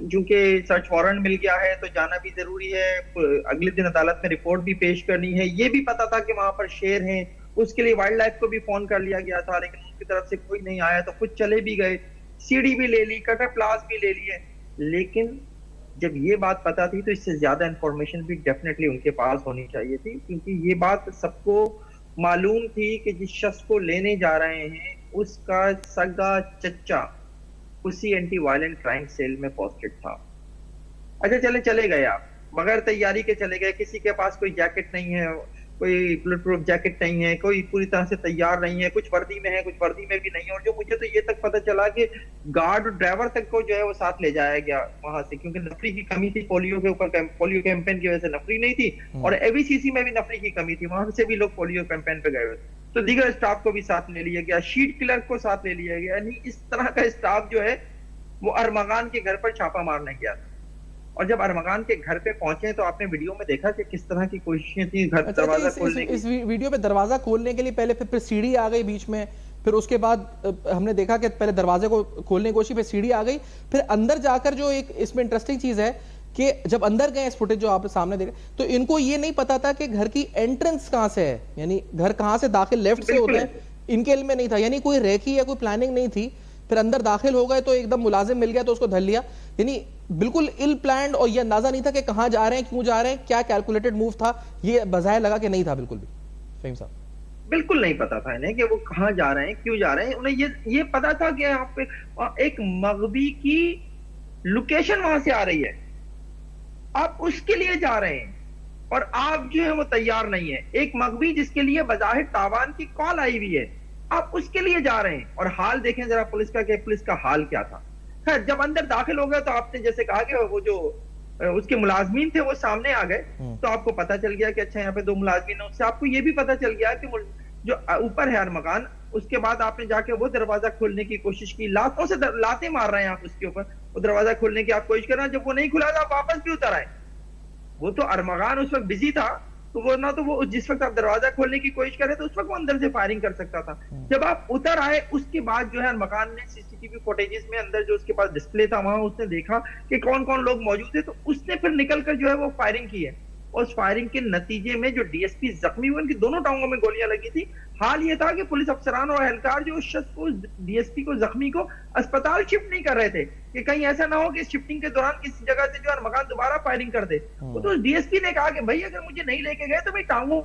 चूंकि सर्च वारंट मिल गया है तो जाना भी जरूरी है, अगले दिन अदालत में रिपोर्ट भी पेश करनी है। ये भी पता था कि वहां पर शेर हैं, उसके लिए वाइल्ड लाइफ को भी फोन कर लिया गया था, लेकिन उनकी तरफ से कोई नहीं आया तो खुद चले भी गए, सीडी भी ले ली, कटर प्लास भी ले लिए। लेकिन जब ये बात पता थी तो इससे ज्यादा इंफॉर्मेशन भी डेफिनेटली उनके पास होनी चाहिए थी, क्योंकि ये बात सबको मालूम थी कि जिस शख्स को लेने जा रहे हैं उसका सगा चच्चा उसी एंटी वायलेंट क्राइम सेल में पोस्टेड था। अच्छा, चले गए आप, बगैर तैयारी के चले गए, किसी के पास कोई जैकेट नहीं है, कोई बुलेट प्रूफ जैकेट नहीं है, कोई पूरी तरह से तैयार नहीं है, कुछ वर्दी में है, कुछ वर्दी में भी नहीं है। और जो मुझे तो ये तक पता चला कि गार्ड और ड्राइवर तक को जो है वो साथ ले जाया गया वहां से, क्योंकि नफरी की कमी थी, पोलियो के ऊपर पोलियो कैंपेन की वजह से नफरी नहीं थी, और ABCC में भी नफरी की कमी थी, वहां से भी लोग पोलियो कैंपेन पे गए हुए, तो दीगर स्टाफ को भी साथ ले लिया गया, शीट क्लर्क को साथ ले लिया गया। यानी इस तरह का स्टाफ जो है वो अरमगान के घर पर छापा मारने गया था। और जब अरमगान के घर पे पहुंचे तो आपने वीडियो में देखा कि किस तरह की कोशिशें थी घर दरवाजा खोलने की। इस वीडियो पे दरवाजा खोलने के लिए पहले फिर सीढ़ी आ गई बीच में, फिर उसके बाद हमने देखा कि पहले दरवाजे को खोलने की कोशिश, फिर सीढ़ी आ गई, फिर अंदर जाकर जो एक इसमें इंटरेस्टिंग चीज है कि जब अंदर गए, इस फुटेज जो आप सामने देख रहे, तो इनको ये नहीं पता था कि घर की एंट्रेंस कहां से है, यानी घर कहां से दाखिल लेफ्ट से होता है, इनके इल्म में नहीं था, यानी कोई रेखी या कोई प्लानिंग नहीं थी। फिर अंदर दाखिल हो गए तो एकदम मुलाजिम मिल गया तो उसको धर लिया, यानी बिल्कुल इल प्लान्ड, और ये अंदाजा नहीं था कि कहां जा रहे हैं, क्यों जा रहे हैं, क्या कैलकुलेटेड मूव था, ये बजाय लगा कि नहीं था बिल्कुल भी। फ़हीम साहब, बिल्कुल नहीं पता था इन्हें कि वो कहां जा रहे हैं, क्यों जा रहे हैं। उन्हें ये पता था कि यहाँ पे एक मगबी की लोकेशन वहां से आ रही है, आप उसके लिए जा रहे हैं और आप जो है वो तैयार नहीं है। एक मगबी जिसके लिए बजाहिर तावान की कॉल आई हुई है, आप उसके लिए जा रहे हैं। और हाल देखें जरा पुलिस का, कि पुलिस का हाल क्या था। खैर, जब अंदर दाखिल हो गए तो आपने जैसे कहा कि वो जो उसके मुलाजमीन थे वो सामने आ गए, तो आपको पता चल गया कि अच्छा यहाँ पे 2 मुलाजमीन है। उससे आपको ये भी पता चल गया कि जो ऊपर है अरमगान, उसके बाद आपने जाके वो दरवाजा खोलने की कोशिश की, लातों से लाते मार रहे हैं आप उसके ऊपर, वो दरवाजा खोलने की आप कोशिश कर रहे हैं। जब वो नहीं खुला तो आप वापस भी उतर आए। वो तो अरमगान उस वक्त बिजी था, तो वो ना तो वो जिस वक्त आप दरवाजा खोलने की कोशिश कर रहे थे उस वक्त वो अंदर से फायरिंग कर सकता था। जब आप उतर आए उसके बाद जो है अरमगान ने CCTV फुटेजेस में अंदर जो उसके पास डिस्प्ले था वहां उसने देखा कि कौन कौन लोग मौजूद थे, तो उसने फिर निकलकर जो है वो फायरिंग की है। और उस फायरिंग के नतीजे में जो DSP जख्मी हुए, उनकी दोनों टांगों में गोलियां लगी थी। हाल ये था कि पुलिस अफसरान और एहलकार जो उस शख्स को, DSP को, जख्मी को अस्पताल शिफ्ट नहीं कर रहे थे कि कहीं ऐसा ना हो कि शिफ्टिंग के दौरान किसी जगह से जो अरमगान दोबारा फायरिंग कर दे। तो DSP ने कहा कि भाई अगर मुझे नहीं लेके गए तो मैं टांगों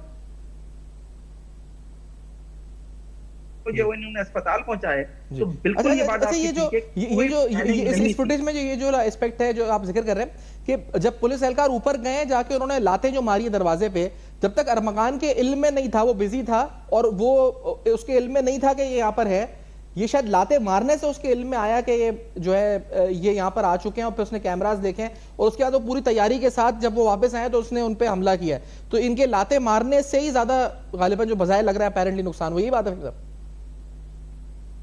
जो इन्होंने अस्पताल पहुंचाए, तो बिल्कुल ये बात इस फुटेज में ये जो एस्पेक्ट है जो आप जिक्र कर रहे हैं कि जब पुलिस एहलकार ऊपर गए जाके उन्होंने लातें जो मारी दरवाजे पे, जब तक अरमगान के इल्म में नहीं था, वो बिजी था और वो उसके इल्म में नहीं था कि ये यहाँ पर है, ये शायद लाते मारने से उसके इल्म में आया कि ये जो है ये यहाँ पर आ चुके हैं, और फिर उसने कैमरास देखे और उसके बाद वो पूरी तैयारी के साथ जब वो वापस आए तो उसने उन पे हमला किया। तो इनके लाते मारने से ही ज्यादा गालिबन जो बजाय लग रहा है अपेरेंटली नुकसान हुआ, यही बात है साहब?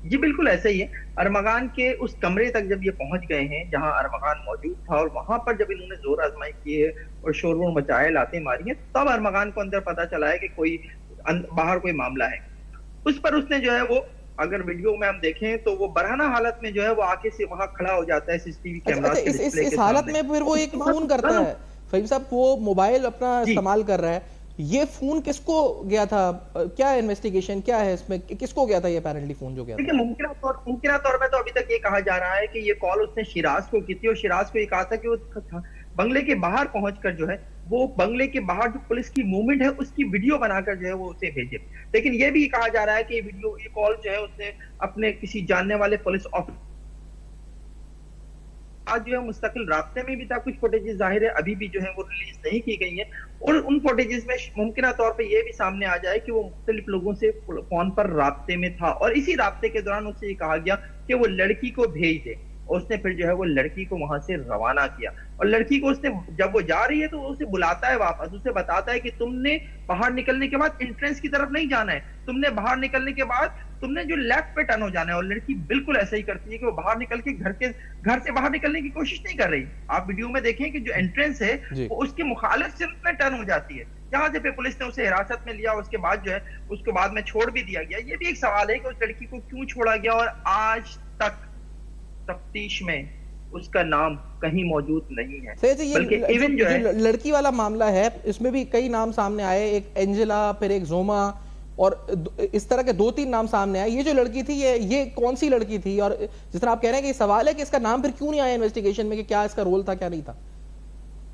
जी बिल्कुल ऐसा ही है। अरमगान के उस कमरे तक जब ये पहुंच गए हैं जहां अरमगान मौजूद था, और वहां पर जब इन्होंने जोर आजमाई की है और शोरगुल मचाए, लातें मारी है, तब अरमगान को अंदर पता चला है कि कोई बाहर कोई मामला है। उस पर उसने जो है वो अगर वीडियो में हम देखें तो वो बरहना हालत में जो है वो आके से वहां खड़ा हो जाता है सीसीटीवी कैमरा अच्छा, इस हालत में फिर वो एक फोन करता है फहीम साहब, वो मोबाइल अपना इस्तेमाल कर रहा है, ये फोन किसको गया था, क्या इन्वेस्टिगेशन क्या है इसमें, किसको गया था ये अपैरेंटली फोन जो गया था? मुमकिन तौर पे तो अभी तक ये कहा जा रहा है कि ये कॉल उसने शिराज को की थी और शिराज को ये कहा था कि वो बंगले के बाहर पहुंचकर जो है वो बंगले के बाहर जो पुलिस की मूवमेंट है उसकी वीडियो बनाकर जो है वो उसे भेजे। लेकिन ये भी कहा जा रहा है कि ये कॉल जो है उसने अपने किसी जानने वाले पुलिस ऑफिसर आज जो है मुस्तकिल रास्ते में भी था। कुछ फुटेजेस जाहिर है अभी भी जो है वो रिलीज नहीं की गई है और उन फुटेजेस में मुमकिन तौर पे ये भी सामने आ जाए कि वो मुख्तलिफ लोगों से फोन पर राब्ते में था और इसी राब्ते के दौरान उससे ये कहा गया कि वो लड़की को भेज दे और उसने फिर जो है वो लड़की को वहां से रवाना किया और लड़की को उसने जब वो जा रही है तो उसे बुलाता है वापस, उसे बताता है कि तुमने बाहर निकलने के बाद एंट्रेंस की तरफ नहीं जाना है, तुमने बाहर निकलने के बाद तुमने जो लेफ्ट पे टर्न हो जाना है। और लड़की बिल्कुल ऐसा ही करती है कि वो बाहर निकल के घर से बाहर निकलने की कोशिश नहीं कर रही। आप वीडियो में देखें कि जो एंट्रेंस है वो उसके मुखालिफ सिर्फ में टर्न हो जाती है, जहां से फिर पुलिस ने उसे हिरासत में लिया, उसके बाद जो है उसको बाद में छोड़ भी दिया गया। ये भी एक सवाल है कि उस लड़की को क्यों छोड़ा गया और आज तक तफ्तीश में उसका नाम कहीं मौजूद नहीं है। बल्कि इवन जो है लड़की वाला मामला है इसमें भी कई नाम सामने आए, एक एंजेला, फिर एक जोमा और इस तरह के 2-3 नाम सामने आए। ये जो लड़की थी ये कौन सी लड़की थी? और जिस तरह आप कह रहे हैं कि सवाल है कि इसका नाम फिर क्यों नहीं आया इन्वेस्टिगेशन में, कि क्या इसका रोल था क्या नहीं था?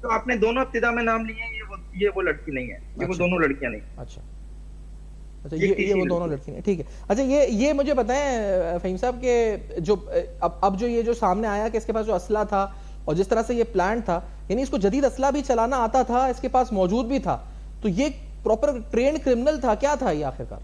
तो आपने दोनों इब्तिदा में नाम लिए, ये वो लड़की नहीं है, ये वो दोनों लड़कियां नहीं। अच्छा, ये वो दोनों लड़की नहीं, ठीक है। अच्छा, ये मुझे बताएं फहीम साहब के जो अब जो ये जो सामने आया कि इसके पास जो असला था और जिस तरह से ये प्लान था, यानी इसको जदीद असला भी चलाना आता था, इसके पास मौजूद भी था, तो ये प्रॉपर ट्रेंड क्रिमिनल था, क्या था ये आखिरकार?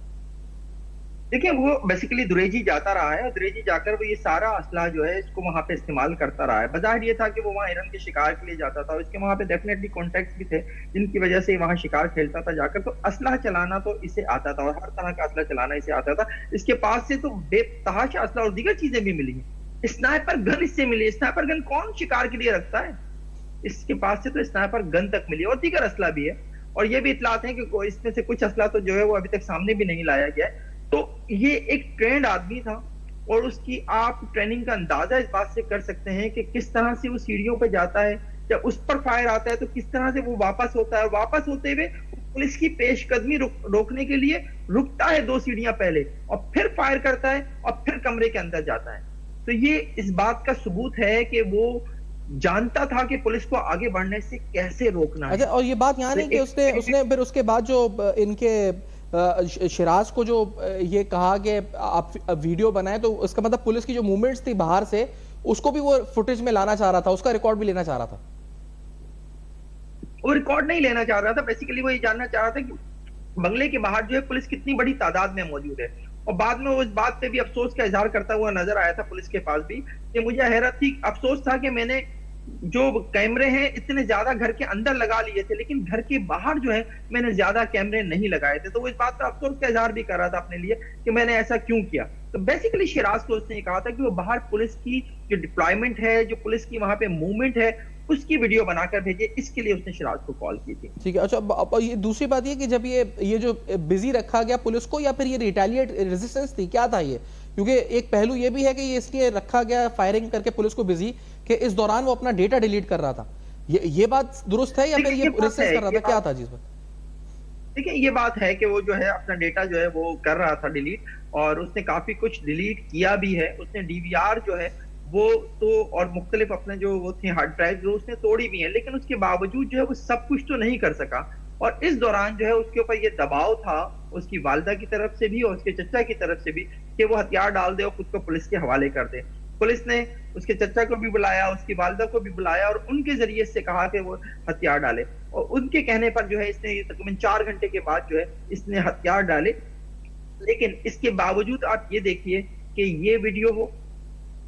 देखिए वो बेसिकली दुरेजी जाता रहा है और दुरेजी जाकर वो ये सारा असला जो है इसको वहां पे इस्तेमाल करता रहा है। बज़ाहिर ये था कि वो वहां हिरन के शिकार के लिए जाता था और इसके वहां पे डेफिनेटली कॉन्टेक्ट्स भी थे जिनकी वजह से वहां शिकार खेलता था जाकर। तो असला चलाना तो इसे आता था और हर तरह का असला चलाना इसे आता था। इसके पास से तो बेतहाशा असला और दीगर चीजें भी मिली है। स्नाइपर गन इससे मिली। स्नाइपर गन कौन शिकार के लिए रखता है? इसके पास से तो स्नाइपर गन तक मिली और दीगर असला भी है। और ये भी इतलात है कि इसमें से कुछ असला तो जो है वो अभी तक सामने भी नहीं लाया गया है। तो ये एक ट्रेंड आदमी था और उसकी आप ट्रेनिंग का अंदाजा इस बात से कर सकते हैं कि किस तरह से वो सीढ़ियों पर जाता है, जब उस पर फायर आता है तो किस तरह से वो वापस होता है। वापस होते हुए पुलिस की पेशकदमी रोकने के लिए रुकता है 2 सीढ़ियां पहले और फिर फायर करता है और फिर कमरे के अंदर जाता है। तो ये इस बात का सबूत है कि वो जानता था कि पुलिस को आगे बढ़ने से कैसे रोकना है। अच्छा, और ये बात यहाँ नहीं कि उसने फिर उसके बाद जो इनके शिराज को जो ये कहा कि आप वीडियो बनाए, तो उसका मतलब पुलिस की जो मूवमेंट्स थी बाहर से उसको भी वो फुटेज में लाना चाह रहा था, उसका रिकॉर्ड भी लेना चाह रहा था। वो रिकॉर्ड नहीं लेना चाह रहा था, बेसिकली वो ये जानना चाह रहा था कि बंगले के बाहर जो है पुलिस कितनी बड़ी तादाद में मौजूद है। और बाद में वो इस बात पे भी अफसोस का इजहार करता हुआ नजर आया था पुलिस के पास भी, कि मुझे हैरत थी, अफसोस था कि मैंने जो कैमरे हैं इतने ज्यादा घर के अंदर लगा लिए थे लेकिन घर के बाहर जो है मैंने ज्यादा कैमरे नहीं लगाए थे। तो वो इस बात का अफसोस का इजहार भी कर रहा था अपने लिए कि मैंने ऐसा क्यों किया। तो बेसिकली शिराज को उसने कहा था कि वो बाहर पुलिस की जो डिप्लॉयमेंट है, जो पुलिस की वहां पे मूवमेंट है, उसकी वीडियो बनाकर भेजे, इसके लिए उसने शिराज को कॉल की थी। ठीक है। अच्छा, ये दूसरी बात ये कि जब ये जो बिजी रखा गया पुलिस को, या फिर ये रिटेलिएट रेजिस्टेंस थी, क्या था ये? क्योंकि एक पहलू ये भी है कि ये इसलिए रखा गया फायरिंग करके पुलिस को बिजी कि इस दौरान वो अपना डेटा डिलीट कर रहा था। ये बात दुरुस्त है या फिर ये रेजिस्टेंस कर रहा था, क्या था चीज पर? देखिए ये बात है कि वो जो है अपना डेटा जो है वो कर रहा था डिलीट, और उसने काफी कुछ डिलीट किया भी है। उसने डीवीआर जो है वो तो और मुख्तलिफ अपने जो वो थे हार्ड ड्राइव जो उसने तोड़ी भी है, लेकिन उसके बावजूद जो है वो सब कुछ तो नहीं कर सका। और इस दौरान जो है उसके ऊपर ये दबाव था उसकी वालिदा की तरफ से भी और उसके चचा की तरफ से भी कि वो हथियार डाल दे और खुद को पुलिस के हवाले कर दे। पुलिस ने उसके चचा को भी बुलाया, उसकी वालिदा को भी बुलाया और उनके जरिए से कहा कि वो हथियार डाले, और उनके कहने पर जो है इसने तकरीबन 4 घंटे के बाद जो है इसने हथियार डाले। लेकिन इसके बावजूद आप ये देखिए कि ये वीडियो हो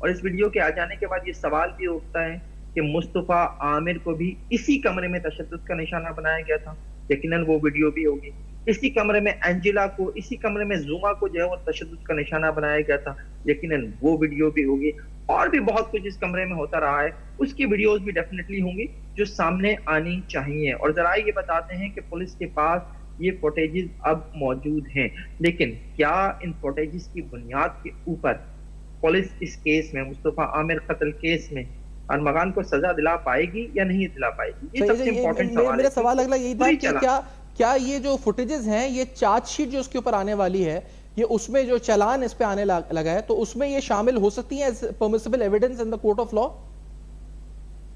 और इस वीडियो के आ जाने के बाद ये सवाल भी उठता है कि मुस्तफा आमिर को भी इसी कमरे में तशद्दुद का निशाना बनाया गया था, यकीनन वो वीडियो भी होगी। इसी कमरे में एंजेला को, इसी कमरे में जुमा को जो है वो तशद्दुद का निशाना बनाया गया था, यकीनन वो वीडियो भी होगी। और भी बहुत कुछ इस कमरे में होता रहा है, उसकी वीडियोस भी डेफिनेटली होंगी जो सामने आनी चाहिए। और जरा ये बताते हैं कि पुलिस के पास ये फुटेजेस अब मौजूद हैं। लेकिन क्या इन फुटेजेस की बुनियाद के ऊपर पुलिस इस केस में, मुस्तफा आमिर कत्ल केस में, अरमगान को सजा दिला पाएगी या नहीं दिला पाएगी? ये सबसे इंपॉर्टेंट सवाल है। मेरा सवाल अगला यही था कि क्या ये जो फुटेजेस हैं, ये चार्जशीट जो उसके ऊपर आने वाली है, ये उसमें जो चालान इस पे आने लगा है, तो उसमें ये शामिल हो सकती है as permissible evidence in the court of law?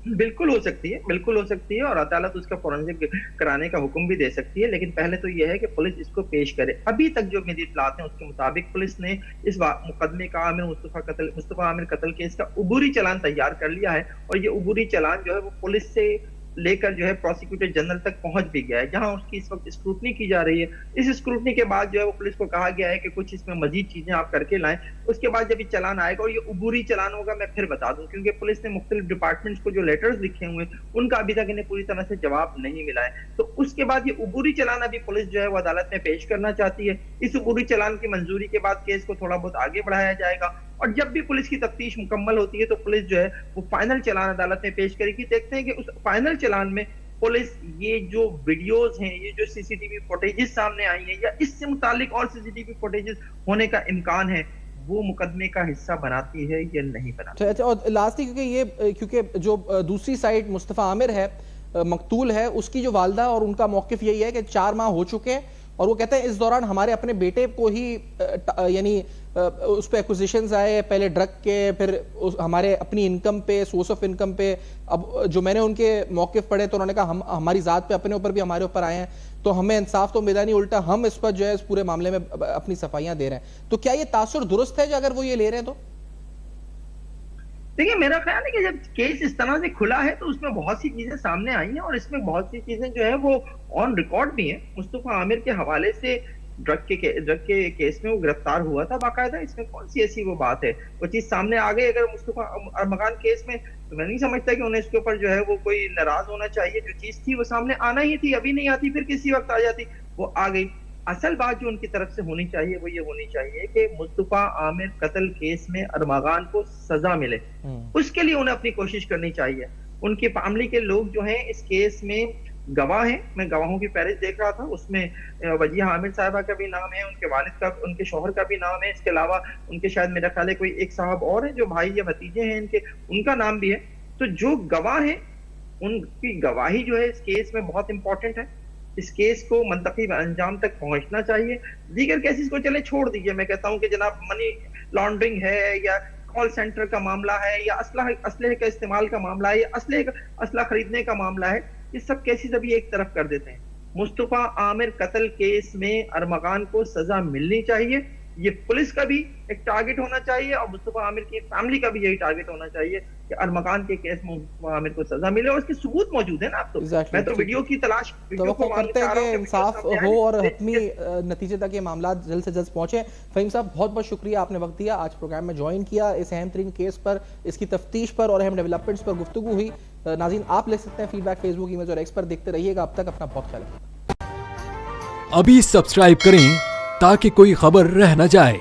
बिल्कुल हो सकती है, बिल्कुल हो सकती है, और अदालत उसका फोरेंसिक कराने का हुक्म भी दे सकती है। लेकिन पहले तो यह है कि पुलिस इसको पेश करे। अभी तक जो मेरी इत्तलात हैं उसके मुताबिक पुलिस ने इस मुकदमे का, मुस्तफा आमिर कत्ल केस का उबूरी चालान तैयार कर लिया है, और ये उबूरी चालान जो है वो पुलिस से लेकर जो है प्रोसिक्यूटर जनरल तक पहुंच भी गया है, जहां उसकी इस वक्त स्क्रूटनी की जा रही है। इस स्क्रूटनी के बाद जो है वो पुलिस को कहा गया है कि कुछ इसमें मजीद चीजें आप करके लाएं। उसके बाद जब ये चालान आएगा, और ये उबूरी चालान होगा, मैं फिर बता दूं, क्योंकि पुलिस ने मुख्तलिफ डिपार्टमेंट्स को जो लेटर्स लिखे हुए उनका अभी तक इन्हें पूरी तरह से जवाब नहीं मिला है। तो उसके बाद ये उबूरी चालान अभी पुलिस जो है वो अदालत में पेश करना चाहती है। इस उबूरी चालान की मंजूरी के बाद केस को थोड़ा बहुत आगे बढ़ाया जाएगा, और जब भी पुलिस की तफ्तीश मुकम्मल होती है तो पुलिस जो है वो फाइनल चालान अदालत में पेश करेगी। देखते हैं कि उस फाइनल चालान में पुलिस ये जो वीडियोस हैं, ये जो सीसीटीवी फुटेजेस सामने आई हैं, या इससे मुतालिक और सीसीटीवी फुटेजेस होने का इम्कान है, वो मुकदमे का हिस्सा बनाती है या नहीं बनाती। अच्छा, और लास्टली क्योंकि जो दूसरी साइड मुस्तफा आमिर है, मकतूल है, उसकी जो वालदा और उनका मौकिफ यही है कि 4 माह हो चुके हैं, और वो कहते हैं इस दौरान हमारे अपने बेटे को ही यानी उस पर एक्विजिशंस आए, पहले ड्रग के, फिर हमारे अपनी इनकम पे, सोर्स ऑफ इनकम पे। अब जो मैंने उनके मौकिफ पढ़े तो उन्होंने कहा हम हमारी ज़ात पे, अपने ऊपर भी हमारे ऊपर आए हैं, तो हमें इंसाफ तो मिला नहीं, उल्टा हम इस पर जो है इस पूरे मामले में अपनी सफाइयां दे रहे हैं। तो क्या ये तासुर दुरुस्त है जो अगर वो ये ले रहे हैं? तो देखिए, मेरा ख्याल है कि जब केस इस तरह से खुला है तो उसमें बहुत सी चीजें सामने आई हैं, और इसमें बहुत सी चीजें जो है वो ऑन रिकॉर्ड भी हैं। मुस्तफा आमिर के हवाले से ड्रग के केस में वो गिरफ्तार हुआ था बाकायदा, इसमें कौन सी ऐसी वो बात है, वो चीज सामने आ गई। अगर मुस्तफा अरमगान केस में, तो मैं नहीं समझता कि उन्हें इसके ऊपर जो है वो कोई नाराज होना चाहिए। जो चीज थी वो सामने आना ही थी, अभी नहीं आती फिर किसी वक्त आ जाती, वो आ गई। असल बात जो उनकी तरफ से होनी चाहिए वो ये होनी चाहिए कि मुस्तफा आमिर कत्ल केस में अरमगान को सजा मिले, उसके लिए उन्हें अपनी कोशिश करनी चाहिए। उनकी फैमिली के लोग जो हैं इस केस में गवाह हैं, मैं गवाहों की फहरिस्त देख रहा था, उसमें वजीह आमिर साहिबा का भी नाम है, उनके वालिद का, उनके शौहर का भी नाम है, इसके अलावा उनके शायद मेरा ख्याल है कोई एक साहब और है जो भाई या भतीजे हैं इनके, उनका नाम भी है। तो जो गवाह हैं उनकी गवाही जो है इस केस में बहुत इंपॉर्टेंट है। इस केस को मंतकी अंजाम तक पहुंचना चाहिए। दीगर केसेस को चले छोड़ दीजिए, मैं कहता हूं कि जनाब मनी लॉन्ड्रिंग है, या कॉल सेंटर का मामला है, या असलहे का इस्तेमाल का मामला है, या असला खरीदने का मामला है, ये सब केसेस अभी एक तरफ कर देते हैं। मुस्तफा आमिर कत्ल केस में अरमगान को सजा मिलनी चाहिए, ये पुलिस का भी एक टारगेट होना चाहिए, और मुस्तफा आमिर की फैमिली का भी यही टारगेट होना चाहिए कि अरमगान के केस में मुस्तफा आमिर को सजा मिले, और इसके सबूत मौजूद है ना। आप तो मैं तो वीडियो की तलाश तो करते हैं कि इंसाफ हो और हतमी नतीजे तक ये मामला जल्द से जल्द पहुंचे। फहीम साहब, बहुत बहुत शुक्रिया, आपने वक्त दिया, आज प्रोग्राम में ज्वाइन किया, इस अहम तरीन केस पर, इसकी तफ्तीश पर और अहम डेवलपमेंट्स पर गुफ्तगू हुई। नाज़रीन, आप लिख सकते हैं फीडबैक फेसबुक, ईमेल और एक्स पर। देखते रहिएगा, अब तक अपना बहुत ख्याल रखें। अभी सब्सक्राइब करें ताकि कोई खबर रह न जाए।